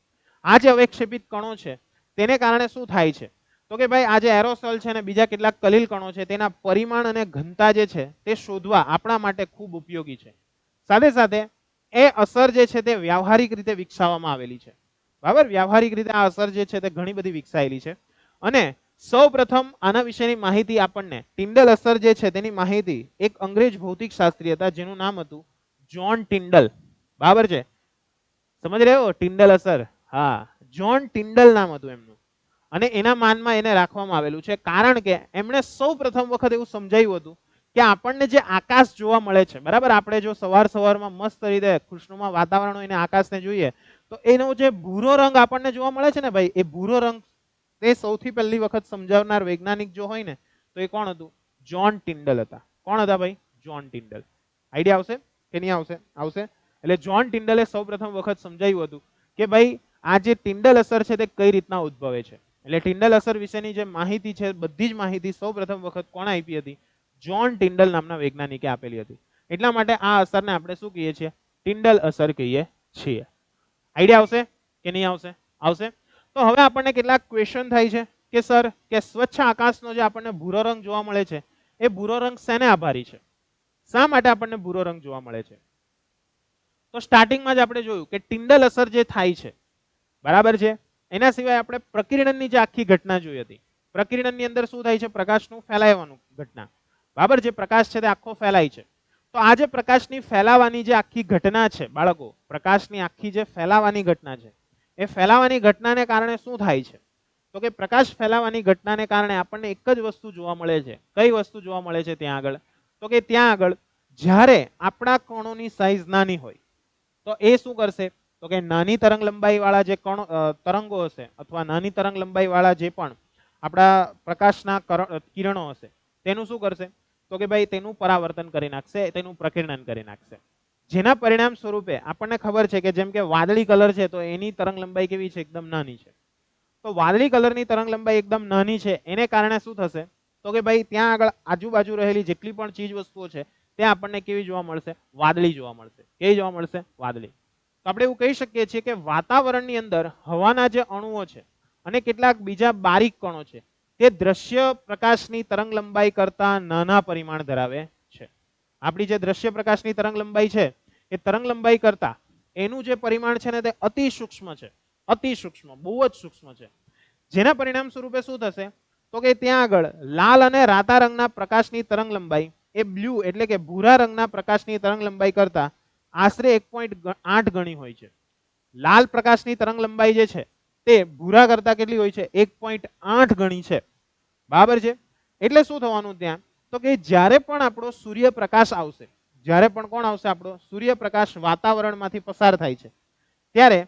આ જે અવક્ષેપિત કણો છે તેને કારણે શું થાય છે તો કે ભાઈ આ જે એરોસોલ છે અને બીજા કેટલાક કલીલ કણો છે તેના પરિમાણ અને ઘનતા જે છે તે શોધવા આપણા માટે ખૂબ ઉપયોગી છે. સાથે સાથે એ અસર જે છે તે વ્યવહારિક રીતે વિકસાવવામાં આવેલી છે, બરાબર. વ્યવહારિક રીતે આ અસર જે છે તે ઘણી બધી વિકસાયેલી છે. અને સૌપ્રથમ આના વિશેની માહિતી આપણને ટિન્ડલ અસર જે છે તેની માહિતી એક અંગ્રેજ ભૌતિક શાસ્ત્રી હતા જેનું નામ હતું જ્હોન ટિન્ડલ, બરાબર છે. સમજ રહ્યો? ટિન્ડલ અસર, હા, જ્હોન ટિન્ડલ નામ હતું એમનું. અને એના માનમાં એને રાખવામાં આવેલું છે કારણ કે એમણે સૌ પ્રથમ વખત એવું સમજાવ્યું હતું કે આપણને જે આકાશ જોવા મળે છે, બરાબર, આપણે જો સવારમાં મસ્ત રીતે ખુશનુમા વાતાવરણ હોય ને આકાશને જોઈએ તો એનો જે ભૂરો રંગ આપણને જોવા મળે છે ને ભાઈ, એ ભૂરો રંગ તે સૌથી પહેલી વખત સમજાવનાર વૈજ્ઞાનિક જો હોય ને તો એ કોણ હતું? જ્હોન ટિન્ડલ હતા. કોણ હતા ભાઈ? જ્હોન ટિન્ડલ. આઈડિયા આવશે કે નહીં આવશે? આવશે. એટલે જ્હોન ટિન્ડલે સૌ પ્રથમ વખત સમજાવ્યું હતું કે ભાઈ આ જે ટિન્ડલ અસર છે તે કઈ રીતના ઉદ્ભવે છે. એટલે ટિન્ડલ અસર વિશેની જે માહિતી છે બધી જ માહિતી સૌ પ્રથમ વખત કોણ આપી હતી? જ્હોન ટિન્ડલ નામના વૈજ્ઞાનિકે આપેલી હતી. એટલા માટે આ અસરને આપણે શું કહીએ છીએ? ટિન્ડલ અસર કહીએ છીએ. આઈડિયા આવશે કે નહીં આવશે? આવશે. તો હવે આપણને કેટલાક ક્વેશ્ચન થાય છે કે સર કે સ્વચ્છ આકાશનો જે આપણને ભૂરો રંગ જોવા મળે છે એ ભૂરો રંગ શેને આભારી છે? શા માટે આપણને ભૂરો રંગ જોવા મળે છે? તો સ્ટાર્ટિંગમાં જ આપણે જોયું કે ટિન્ડલ અસર જે થાય છે, બરાબર છે, એના સિવાય આપણે પ્રકિરણની જે આખી ઘટના જોઈ હતી. પ્રકિરણની અંદર શું થાય છે? પ્રકાશનું ફેલાવવાનું ઘટના, બરાબર. જે પ્રકાશ છે તે આખો ફેલાય છે. તો આ જે પ્રકાશની ફેલાવાની જે આખી ઘટના છે બાળકો, પ્રકાશની આખી જે ફેલાવાની ઘટના છે એ ફેલાવાની ઘટનાને કારણે શું થાય છે તો કે પ્રકાશ ફેલાવાની ઘટનાને કારણે આપણને એક જ વસ્તુ જોવા મળે છે. કઈ વસ્તુ જોવા મળે છે ત્યાં આગળ? તો કે ત્યાં આગળ જ્યારે આપણા કણોની સાઈઝ નાની હોય તો એ શું કરશે તો કે નાની તરંગ લંબાઈ વાળા જે તરંગો હશે અથવા નાની તરંગ લંબાઈ વાળા જે પણ આપણા પ્રકાશના કિરણો હશે તેનું શું કરશે તો કે ભાઈ તેનું પરાવર્તન કરી નાખશે, તેનું પ્રકિર્ણન કરી નાખશે. જેના પરિણામ સ્વરૂપે આપણને ખબર છે કે જેમ કે વાદળી કલર છે તો એની તરંગ લંબાઈ કેવી છે? એકદમ નાની છે. તો વાદળી કલરની તરંગ લંબાઈ એકદમ નાની છે એને કારણે શું થશે તો કે ભાઈ ત્યાં આગળ આજુબાજુ રહેલી જેટલી પણ ચીજ વસ્તુઓ છે ત્યાં આપણને કેવી જોવા મળશે? વાદળી જોવા મળશે. કેવી જોવા મળશે? વાદળી. તો આપણે એવું કહી શકીએ છીએ કે વાતાવરણની અંદર હવાના જે અણુઓ છે અને કેટલાક બીજા બારીક કણો છે તે દ્રશ્ય પ્રકાશની તરંગ લંબાઈ કરતા નાના પરિમાણ ધરાવે છે. આપણી જે દ્રશ્ય પ્રકાશની તરંગ લંબાઈ છે એ તરંગ લંબાઈ કરતા એનું જે પરિમાણ છે ને તે અતિ સૂક્ષ્મ છે. અતિ સૂક્ષ્મ, બહુ જ સૂક્ષ્મ છે. જેના પરિણામ સ્વરૂપે શું થશે તો કે ત્યાં આગળ લાલ અને રાતા રંગના પ્રકાશની તરંગ લંબાઈ એ બ્લુ એટલે કે ભૂરા રંગના પ્રકાશની તરંગ લંબાઈ કરતા આશરે 1.8 ગણી હોય છે. લાલ પ્રકાશની તરંગ લંબાઈ જે છે તે ભૂરા કરતા કેટલી હોય છે? 1.8 ગણી છે. બરાબર છે. એટલે શું થવાનું ત્યાં? તો કે જ્યારે પણ આપણો સૂર્યપ્રકાશ આવશે, જ્યારે પણ કોણ આવશે? આપણો સૂર્યપ્રકાશ વાતાવરણમાંથી પસાર થાય છે, ત્યારે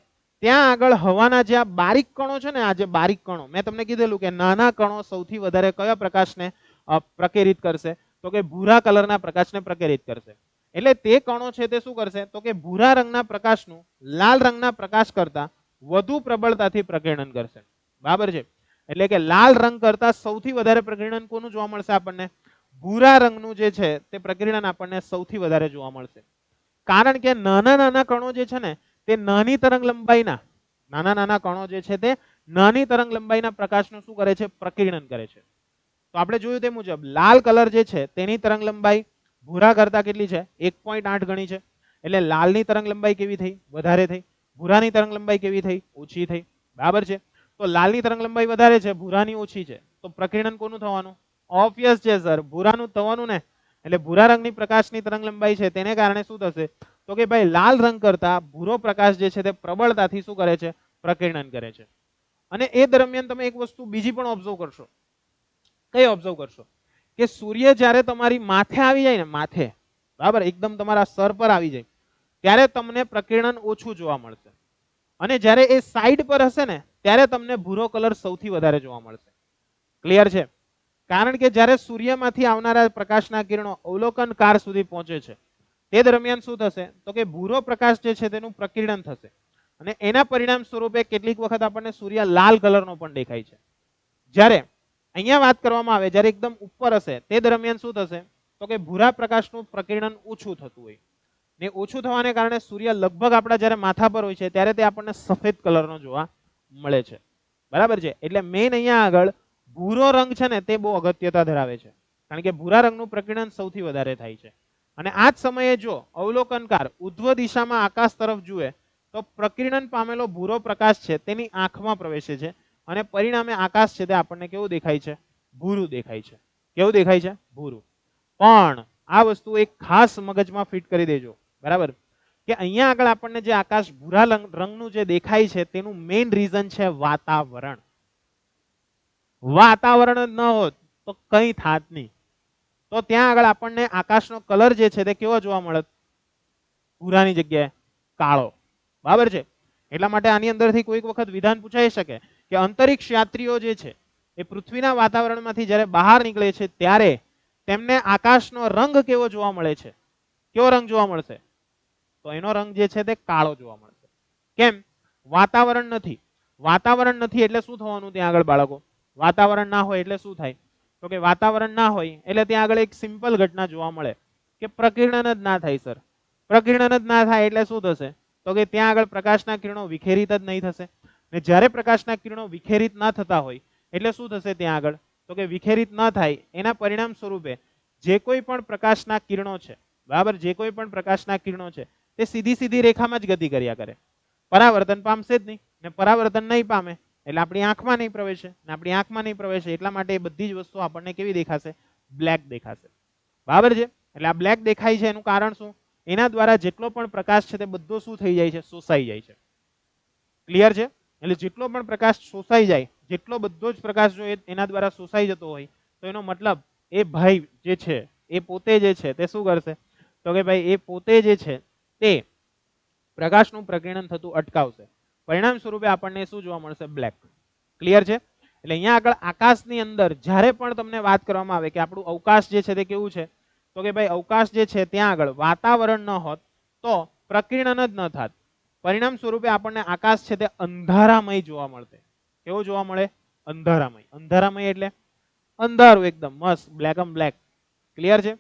ત્યાં આગળ હવાના જે આ બારીક કણો છે ને, આ જે બારીક કણો, મેં તમને કીધેલું કે નાના કણો સૌથી વધારે કયા પ્રકાશને પ્રકેરિત કરશે? તો કે ભૂરા કલરના પ્રકાશને પ્રકેરિત કરશે. એટલે તે કણો છે તે શું કરશે? તો કે ભૂરા રંગના પ્રકાશનું લાલ રંગના પ્રકાશ કરતા વધુ પ્રબળતાથી પ્રકીર્ણન કરશે. બરાબર છે. એટલે કે લાલ રંગ કરતા સૌથી વધારે પ્રકીર્ણન કોનું જોવા મળશે આપણને? ભૂરા રંગનું જે છે તે પ્રકીર્ણન આપણને સૌથી વધારે જોવા મળશે. કારણ કે નાના નાના કણો જે છે ને તે નાની તરંગ લંબાઈના, નાના નાના કણો જે છે તે નાની તરંગ લંબાઈના પ્રકાશનું શું કરે છે? પ્રકીર્ણન કરે છે. તો આપણે જોયું તે મુજબ લાલ કલર જે છે તેની તરંગ લંબાઈ ભૂરા કરતા કેટલી છે? 1.8 ગણી છે. એટલે લાલની તરંગ લંબાઈ કેવી થઈ? વધારે થઈ. ભૂરાની તરંગ લંબાઈ કેવી થઈ? ઓછી થઈ. બરાબર છે. તો લાલની તરંગ લંબાઈ વધારે છે, ભૂરાની ઓછી છે, તો પ્રકીર્ણન કોનું થવાનું? ઓબ્વિયસ છે સર, ભૂરાનું થવાનું ને. એટલે ભૂરા રંગની પ્રકાશની તરંગ લંબાઈ છે તેને કારણે શું થશે? તો કે ભાઈ લાલ રંગ કરતા ભૂરો પ્રકાશ જે છે તે પ્રબળતાથી શું કરે છે? પ્રકીર્ણન કરે છે. અને એ દરમિયાન તમે એક વસ્તુ બીજી પણ ઓબ્ઝર્વ કરશો. કઈ ઓબ્ઝર્વ કરશો? કે સૂર્ય જ્યારે તમારી માથે આવી જાય ને, માથે, બરાબર, એકદમ તમારા સર પર આવી જાય, ત્યારે તમને પ્રકીર્ણન ઓછું જોવા મળશે. અને જ્યારે એ સાઈડ પર હશે ને ત્યારે તમને ભૂરો કલર સૌથી વધારે જોવા મળશે. ક્લિયર છે? કારણ કે જ્યારે સૂર્યમાંથી આવનારા પ્રકાશના કિરણો અવલોકનકાર સુધી પહોંચે છે તે દરમિયાન શું થશે? તો કે ભૂરો પ્રકાશ જે છે તેનું પ્રકીર્ણન થશે. અને એના પરિણામ સ્વરૂપે કેટલીક વખત આપણને સૂર્ય લાલ કલરનો પણ દેખાય છે. જ્યારે અહીંયા વાત કરવામાં આવે, જ્યારે એકદમ ઉપર હશે તે દરમિયાન શું થશે? તો કે ભૂરા પ્રકાશનું પ્રકીર્ણન ઓછું થતું હોય. ને ઓછું થવાને કારણે સૂર્ય લગભગ આપણા જ્યારે માથા પર હોય છે ત્યારે તે આપણને સફેદ કલરનો જોવા મળે છે. બરાબર છે. એટલે મેઇન અહીંયા આગળ ભૂરો રંગ છે ને તે બહુ અગત્યતા ધરાવે છે. કારણ કે ભૂરા રંગનું પ્રકીર્ણન સૌથી વધારે થાય છે. અને આ જ સમયે જો અવલોકનકાર ઉધ્વ દિશામાં આકાશ તરફ જુએ તો પ્રકીર્ણન પામેલો ભૂરો પ્રકાશ છે તેની આંખમાં પ્રવેશે છે અને પરિણામે આકાશ છે તે આપણને કેવું દેખાય છે? ભૂરું દેખાય છે. કેવું દેખાય છે? ભૂરું. પણ આ વસ્તુ એક ખાસ મગજમાં ફિટ કરી દેજો. બરાબર, કે અહીંયા આગળ આપણને જે આકાશ ભૂરા રંગનું જે દેખાય છે તેનું મેઇન રીઝન છે વાતાવરણ. વાતાવરણ જ ન હોત તો કંઈ થાત નહીં. તો ત્યાં આગળ આપણને આકાશનો કલર જે છે તે કેવો જોવા મળે? ભૂરાની જગ્યાએ કાળો. બરાબર છે. એટલા માટે આની અંદરથી કોઈક વખત વિધાન પૂછાઈ શકે કે અંતરિક્ષ યાત્રીઓ જે છે એ પૃથ્વીના વાતાવરણમાંથી જ્યારે બહાર નીકળે છે ત્યારે તેમને આકાશનો રંગ કેવો જોવા મળે છે? કેવો રંગ જોવા મળશે? તો એનો રંગ જે છે તે કાળો જોવા મળશે. કેમ? વાતાવરણ નથી. વાતાવરણ નથી એટલે શું થવાનું ત્યાં આગળ બાળકો? વાતાવરણ ના હોય એટલે શું થાય? તો કે વાતાવરણ ના હોય એટલે ત્યાં આગળ એક સિમ્પલ ઘટના જોવા મળે કે પ્રકીર્ણન જ ના થાય સર. પ્રકીર્ણન જ ના થાય એટલે શું થશે? તો કે ત્યાં આગળ પ્રકાશના કિરણો વિખેરિત જ નહીં થશે. ને જ્યારે પ્રકાશના કિરણો વિખેરિત ના થતા હોય એટલે શું થશે ત્યાં આગળ? તો કે વિખેરિત ન થાય એના પરિણામ સ્વરૂપે જે કોઈ પણ પ્રકાશના કિરણો છે, બરાબર, જે કોઈ પણ પ્રકાશના કિરણો છે તે સીધી સીધી રેખામાં જ ગતિ કર્યા કરે. પરાવર્તન પામશે જ નહીં. ને પરાવર્તન નહીં પામે એટલે આપણી આંખમાં નહીં પ્રવેશે. ને આપણી આંખમાં નહીં પ્રવેશે એટલા માટે એ બધી જ વસ્તુ આપણને કેવી દેખાશે? બ્લેક દેખાશે. બરાબર છે. એટલે આ બ્લેક દેખાય છે એનું કારણ શું? એના દ્વારા જેટલો પણ પ્રકાશ છે તે બધો શું થઈ જાય છે? શોષાઈ જાય છે. ક્લિયર છે? એટલે જેટલો પણ પ્રકાશ શોષાઈ જાય, જેટલો બધો જ પ્રકાશ જો એના દ્વારા શોષાઈ જતો હોય તો એનો મતલબ એ ભાઈ જે છે એ પોતે જે છે તે શું કરશે? તો કે ભાઈ એ પોતે જે છે તે પ્રકાશનું પ્રકીર્ણન થતું અટકાવશે. પરિણામ સ્વરૂપે આપણને શું જોવા મળશે? બ્લેક. ક્લિયર છે? એટલે અહીંયા આગળ આકાશની અંદર જ્યારે પણ તમને વાત કરવામાં આવે કે આપણું અવકાશ જે છે તે કેવું છે? તો કે ભાઈ અવકાશ જે છે ત્યાં આગળ વાતાવરણ ન હોત તો પ્રકીર્ણન જ ન થાત. પરિણામ સ્વરૂપે આપણને આકાશ છે તે અંધારામય જોવા મળશે. કેવું જોવા મળે? અંધારામય. અંધારામય એટલે અંધારું એકદમ મસ્ત, બ્લેક એન્ડ બ્લેક. ક્લિયર છે?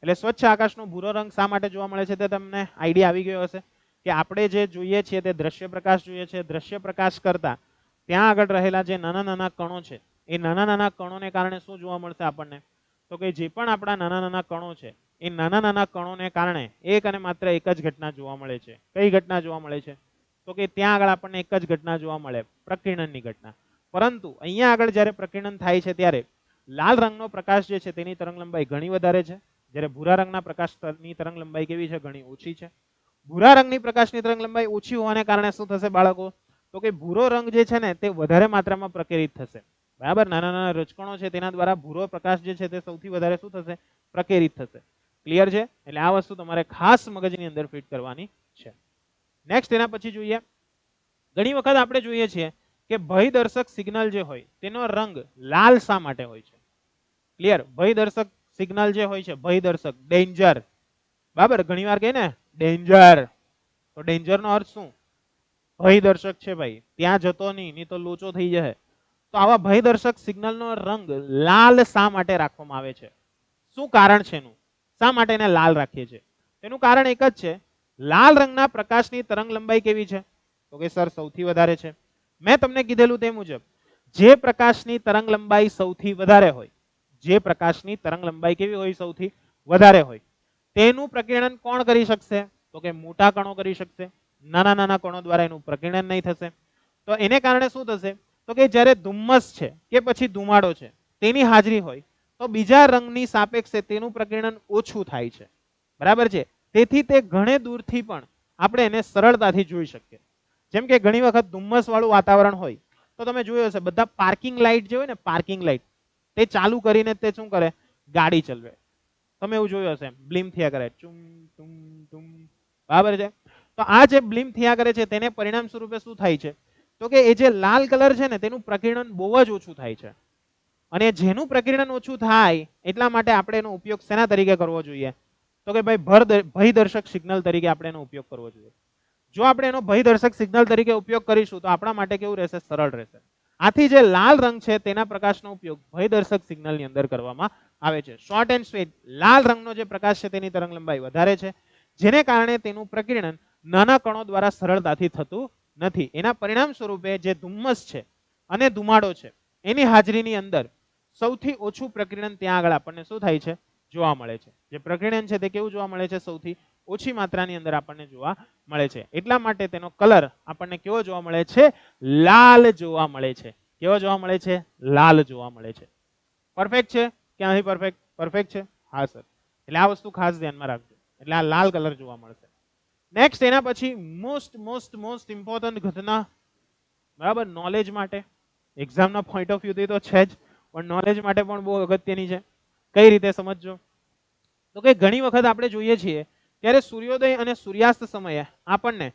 એટલે સ્વચ્છ આકાશનો ભૂરો રંગ શા માટે જોવા મળે છે તે તમને આઈડિયા આવી ગયો હશે કે આપણે જે જોઈએ છીએ તે દ્રશ્ય પ્રકાશ જોઈએ છે. દ્રશ્ય પ્રકાશ કરતા ત્યાં આગળ રહેલા જે નાના નાના કણો છે એ નાના નાના કણોને કારણે શું જોવા મળશે આપણને? તો કે જે પણ આપણા નાના નાના કણો છે એ નાના નાના કણોને કારણે એક અને માત્ર એક જ ઘટના જોવા મળે છે. કઈ ઘટના જોવા મળે છે? તો કે ત્યાં આગળ આપણને એક જ ઘટના જોવા મળે, પ્રકીર્ણનની ઘટના. પરંતુ અહીંયા આગળ જ્યારે પ્રકીર્ણન થાય છે ત્યારે લાલ રંગનો પ્રકાશ જે છે તેની તરંગ લંબાઈ ઘણી વધારે છે, જ્યારે ભૂરા રંગના પ્રકાશની તરંગ લંબાઈ કેવી છે? ઘણી ઓછી છે. ભૂરા રંગની પ્રકાશની તરંગ લંબાઈ ઓછી હોવાને કારણે શું થશે બાળકો? તો કે ભૂરો રંગ જે છે ને તે વધારે માત્રામાં પ્રકેરિત થશે. બરાબર, નાના નાના રજકણો છે તેના દ્વારા ભૂરો પ્રકાશ જે છે તે સૌથી વધારે શું થશે? પ્રકેરિત થશે. ક્લિયર છે? એટલે આ વસ્તુ તમારે ખાસ મગજની અંદર ફિટ કરવાની છે. નેક્સ્ટ એના પછી જોઈએ, ઘણી વખત આપણે જોઈએ છીએ કે ભયદર્શક સિગ્નલ જે હોય તેનો રંગ લાલ શા માટે હોય છે? ક્લિયર? ભયદર્શક સિગ્નલ જે હોય છે, ભયદર્શક, ડેન્જર, બરાબર, ઘણીવાર કહે ને ડેન્જર, તો ડેન્જર નો અર્થ શું? ભયદર્શક છે ભાઈ, ત્યાં જતો નહીં તો લોચો થઈ જશે. તો આવા ભયદર્શક સિગ્નલનો રંગ લાલ શા માટે રાખવામાં આવે છે? શું કારણ છે એનું? શા માટે એને લાલ રાખીએ છીએ? તેનું કારણ એક જ છે, લાલ રંગના પ્રકાશની તરંગ લંબાઈ કેવી છે? તો કે સર સૌથી વધારે છે. મેં તમને કીધેલું તે મુજબ જે પ્રકાશની તરંગ લંબાઈ સૌથી વધારે હોય, જે પ્રકાશની તરંગ લંબાઈ કેવી હોય? સૌથી વધારે હોય, તેનું પ્રકીર્ણન કોણ કરી શકશે? તો કે મોટા કણો કરી શકશે. નાના નાના કણો દ્વારા એનું પ્રકીર્ણન નહીં થશે. તો એને કારણે શું થશે? તો કે જ્યારે ધુમ્મસ છે કે પછી ધુમાડો છે તેની હાજરી હોય તો બીજા રંગની સાપેક્ષે તેનું પ્રકીર્ણન ઓછું થાય છે. બરાબર છે? તેથી તે ઘણે દૂરથી પણ આપણે એને સરળતાથી જોઈ શકીએ. જેમ કે ઘણી વખત ધુમ્મસ વાળું વાતાવરણ હોય તો તમે જોયું હશે બધા પાર્કિંગ લાઇટ જે હોય ને, પાર્કિંગ લાઇટ, તે ચાલુ કરીને તે શું કરે? ગાડી ચલાવે. તમે એવું જોયું હશે, બ્લિમ થયા કરે, ચુમ ટુમ ટુમ. બરાબર છે? તો આ જે બ્લિમ થયા કરે છે તેને પરિણામ સ્વરૂપે શું થાય છે? તો કે એ જે લાલ કલર છે ને તેનું પ્રકીર્ણન બહુ જ ઓછું થાય છે. અને જેનું પ્રકીર્ણન ઓછું થાય એટલા માટે આપણે એનો ઉપયોગ શેના તરીકે કરવો જોઈએ? તો કે ભાઈ ભયદર્શક સિગ્નલ તરીકે આપણે એનો ઉપયોગ કરવો જોઈએ. જો આપણે એનો ભયદર્શક સિગ્નલ તરીકે ઉપયોગ કરીશું તો આપણા માટે કેવું રહેશે? સરળ રહેશે. આથી જે લાલ રંગ છે તેના પ્રકાશનો ઉપયોગ ભયદર્શક સિગ્નલની અંદર કરવામાં આવે છે. શોર્ટ એન્ડ સ્વીટ, લાલ રંગનો જે પ્રકાશ છે તેની તરંગ લંબાઈ વધારે છે, જેને કારણે તેનું પ્રકીર્ણન નાના કણો દ્વારા સરળતાથી થતું નથી. એના પરિણામ સ્વરૂપે જે ધુમ્મસ છે અને ધુમાડો છે એની હાજરીની અંદર સૌથી ઓછું પ્રકીર્ણન ત્યાં આગળ આપણને શું થાય છે? જોવા મળે છે. જે પ્રકીર્ણન છે તે કેવું જોવા મળે છે? સૌથી ઓછી માત્રાની અંદર આપણને જોવા મળે છે. એટલા માટે તેનો કલર આપણને કેવો જોવા મળે છે? લાલ જોવા મળે છે. કેવો જોવા મળે છે? લાલ જોવા મળે છે. પરફેક્ટ છે કે નહીં? પરફેક્ટ? પરફેક્ટ છે. હા સર. એટલે આ વસ્તુ ખાસ ધ્યાનમાં રાખજો. એટલે આ લાલ કલર જોવા મળશે. નેક્સ્ટ એના પછી મોસ્ટ ઇમ્પોર્ટન્ટ ઘટના, બરાબર, નોલેજ માટે, એક્ઝામના પોઈન્ટ ઓફ વ્યૂથી તો છે જ, પણ નોલેજ માટે પણ બહુ અગત્યની છે. કઈ રીતે સમજજો? તો કે ઘણી વખત આપણે જોઈએ છીએ ત્યારે સૂર્યોદય અને સૂર્યાસ્ત સમયે આપણને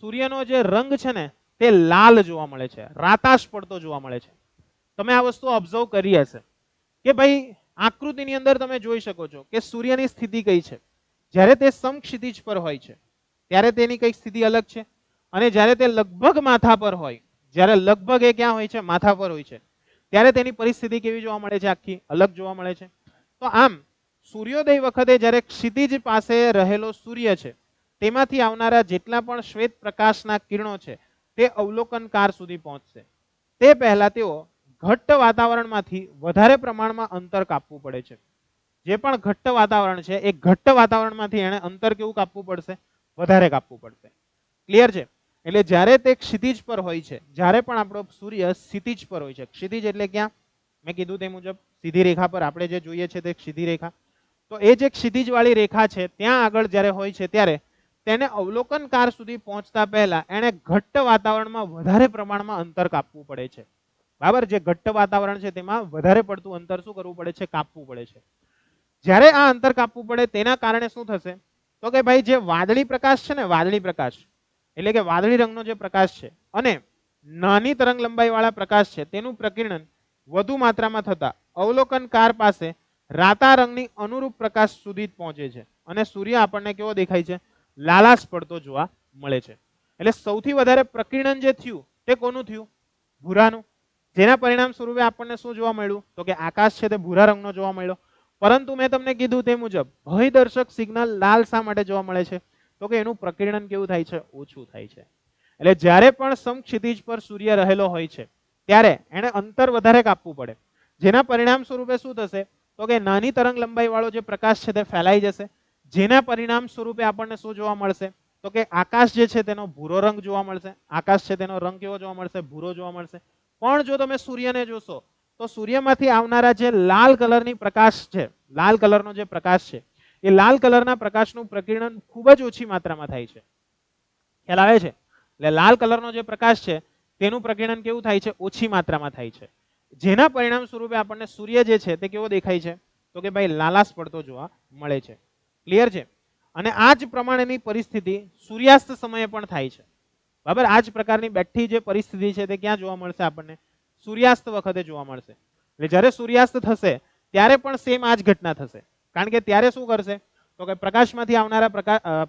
સૂર્યનો જે રંગ છે ને તે લાલ જોવા મળે છે, રાતાશ પડતો જોવા મળે છે. તમે આ વસ્તુ ઓબ્ઝર્વ કરી હશે કે ભાઈ આકૃતિની અંદર તમે જોઈ શકો છો કે સૂર્યની સ્થિતિ કઈ છે. જ્યારે તે સમક્ષિતિજ પર હોય છે ત્યારે તેની કઈ સ્થિતિ અલગ છે, અને જ્યારે તે લગભગ માથા પર હોય, જ્યારે લગભગ એ ક્યાં હોય છે? માથા પર હોય છે, ત્યારે તેની પરિસ્થિતિ કેવી જોવા મળે છે? આખી અલગ જોવા મળે છે. તો આમ સૂર્યોદય વખતે જ્યારે ક્ષિતિજ પાસે રહેલો સૂર્ય છે તેમાંથી આવનારા જેટલા પણ શ્વેત પ્રકાશના કિરણો છે તે અવલોકનકાર સુધી પહોંચશે તે પહેલા તેઓ ઘટ્ટ વાતાવરણમાંથી વધારે પ્રમાણમાં અંતર કાપવું પડે છે. જે પણ ઘટ્ટ વાતાવરણ છે એ ઘટ્ટ વાતાવરણમાંથી એને અંતર કેવું કાપવું પડશે? વધારે કાપવું પડશે. ક્લિયર છે? એટલે જ્યારે તે ક્ષિતિજ પર હોય છે, જ્યારે પણ આપણો સૂર્ય ક્ષિતિજ પર હોય છે, ક્ષિતિજ એટલે ક્યાં? મેં કીધું તે મુજબ સીધી રેખા પર આપણે જે જોઈએ છે તે સીધી રેખા. તો એ જે ક્ષિતિજ વાળી રેખા છે ત્યાં આગળ જ્યારે હોય છે ત્યારે તેને અવલોકનકાર સુધી પહોંચતા પહેલા એને ઘટ્ટ વાતાવરણમાં વધારે પ્રમાણમાં અંતર કાપવું પડે છે. બરાબર? જે ઘટ્ટ વાતાવરણ છે તેમાં વધારે પડતું અંતર શું કરવું પડે છે? કાપવું પડે છે. જ્યારે આ અંતર કાપવું પડે તેના કારણે શું થશે? તો કે ભાઈ જે વાદળી પ્રકાશ છે ને, વાદળી પ્રકાશ એટલે કે વાદળી રંગનો જે પ્રકાશ છે અને નાની તરંગ લંબાઈ વાળા પ્રકાશ છે તેનું પ્રકીર્ણન વધુ માત્રામાં થતા અવલોકનકાર પાસે રાતા રંગની અનુરૂપ પ્રકાશ સુધી પહોંચે છે અને સૂર્ય આપણને કેવો દેખાય છે? લાલાશ પડતો જોવા મળે છે. એટલે સૌથી વધારે પ્રકીર્ણન જે થયું તે કોનું થયું? ભૂરાનું. જેના પરિણામ સ્વરૂપે આપણને શું જોવા મળ્યું? તો કે આકાશ છે તે ભૂરા રંગનો જોવા મળ્યો. પરંતુ મેં તમને કીધું તે મુજબ ભયદર્શક સિગ્નલ લાલ શા માટે જોવા મળે છે? તો કે એનું પ્રકીર્ણન કેવું થાય છે? ઓછું થાય છે. એટલે જ્યારે પણ સમક્ષિતિજ પર સૂર્ય રહેલો હોય છે ત્યારે એને અંતર વધારે કાપવું પડે, જેના પરિણામ સ્વરૂપે શું થશે? તો કે નાની તરંગ લંબાઈ વાળો જે પ્રકાશ છે તે ફેલાઈ જશે, જેના પરિણામ સ્વરૂપે આપણને શું જોવા મળશે? તો કે આકાશ જે છે તેનો ભૂરો રંગ જોવા મળશે. આકાશ છે તેનો રંગ કેવો જોવા મળશે? ભૂરો જોવા મળશે. પણ જો તમે સૂર્યને જોશો તો સૂર્યમાંથી આવનારા જે લાલ કલરની પ્રકાશ છે, લાલ કલરનો જે પ્રકાશ છે એ લાલ કલરના પ્રકાશનું પ્રકીર્ણન ખૂબ જ ઓછી માત્રામાં થાય છે. ખ્યાલ આવે છે? એટલે લાલ કલરનો જે પ્રકાશ છે તેનું પ્રકીર્ણન કેવું થાય છે? ઓછી માત્રામાં થાય છે. જેના પરિણામ સ્વરૂપે આપણને સૂર્ય જે છે તે કેવો દેખાય છે? તો કે ભાઈ લાલાશ પડતો જોવા મળે છે. ક્લિયર છે? અને આ જ પ્રમાણેની પરિસ્થિતિ સૂર્યાસ્ત સમયે પણ થાય છે. બરાબર, આ જ પ્રકારની બેઠી જે પરિસ્થિતિ છે તે ક્યાં જોવા મળશે આપણને? સૂર્યાસ્ત વખતે જોવા મળશે. એટલે જ્યારે સૂર્યાસ્ત થશે ત્યારે પણ સેમ આ જ ઘટના થશે. કારણ કે ત્યારે શું કરશે? તો કે પ્રકાશમાંથી આવનારા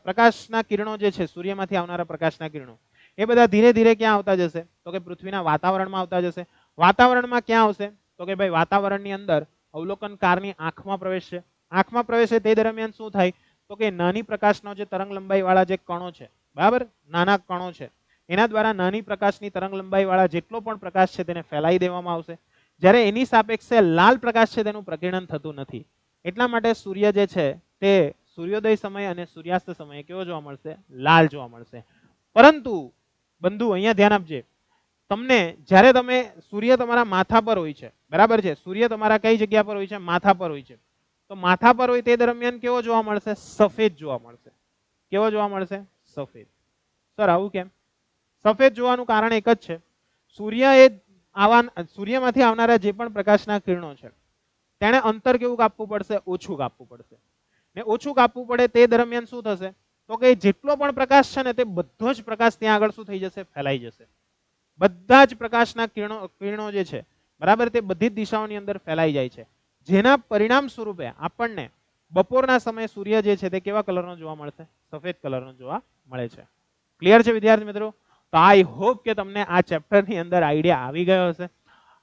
પ્રકાશના કિરણો જે છે, સૂર્યમાંથી આવનારા પ્રકાશના કિરણો એ બધા ધીરે ધીરે ક્યાં આવતા જશે? તો કે પૃથ્વીના વાતાવરણમાં આવતા જશે. વાતાવરણમાં ક્યાં આવશે? તો કે ભાઈ વાતાવરણની અંદર અવલોકનકારની આંખમાં પ્રવેશશે. આંખમાં પ્રવેશે તે દરમિયાન શું થાય? તો કે નાની પ્રકાશનો જે તરંગ લંબાઈ વાળા જે કણો છે, બરાબર, નાના કણો છે, એના દ્વારા નાની પ્રકાશની તરંગ લંબાઈ વાળા જેટલો પણ પ્રકાશ છે તેને ફેલાઈ દેવામાં આવશે. જ્યારે એની સાપેક્ષે લાલ પ્રકાશ છે તેનું પ્રકીર્ણન થતું નથી. એટલા માટે સૂર્ય જે છે તે સૂર્યોદય સમય અને સૂર્યાસ્ત સમયે કેવો જોવા મળશે? લાલ જોવા મળશે. પરંતુ બંધુ અહીંયા ધ્યાન આપજે, તમને જ્યારે તમે સૂર્ય તમારા માથા પર હોય છે, બરાબર છે, સૂર્ય તમારા કઈ જગ્યા પર હોય છે? માથા પર હોય છે. તો માથા પર હોય તે દરમિયાન કેવો જોવા મળશે? સફેદ જોવા મળશે. કેવો જોવા મળશે? સફેદ. સર આવું કેમ? સફેદ જોવાનું કારણ એક જ છે, સૂર્યમાંથી આવનારા જે પણ પ્રકાશના કિરણો છે તેને અંતર કેવું કાપવું પડશે? ઓછું કાપવું પડશે. ને ઓછું કાપવું પડે તે દરમિયાન શું થશે? તો કે જેટલો પણ પ્રકાશ છે ને તે બધો જ પ્રકાશ ત્યાં આગળ શું થઈ જશે? ફેલાઈ જશે. બધા જ પ્રકાશના કિરણો જે છે, બરાબર, તે બધી જ દિશાઓની અંદર ફેલાઈ જાય છે. જેના પરિણામ સ્વરૂપે આપણને બપોરના સમયે સૂર્ય જે છે તે કેવા કલરનો જોવા મળશે? સફેદ કલરનો જોવા મળે છે. ક્લિયર છે વિદ્યાર્થી મિત્રો? તો આઈ હોપ કે તમને આ ચેપ્ટરની અંદર આઈડિયા આવી ગયો હશે.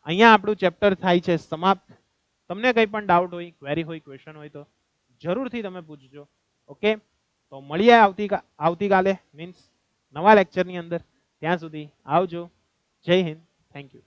અહીંયા આપણું ચેપ્ટર થાય છે સમાપ્ત. તમને કંઈ પણ ડાઉટ હોય, ક્વેરી હોય, ક્વેશ્ચન હોય તો જરૂરથી તમે પૂછજો. ઓકે, તો મળીએ આવતીકાલે મીન્સ નવા લેક્ચરની અંદર. ત્યાં સુધી આવજો. જય હિન્દ. Thank you.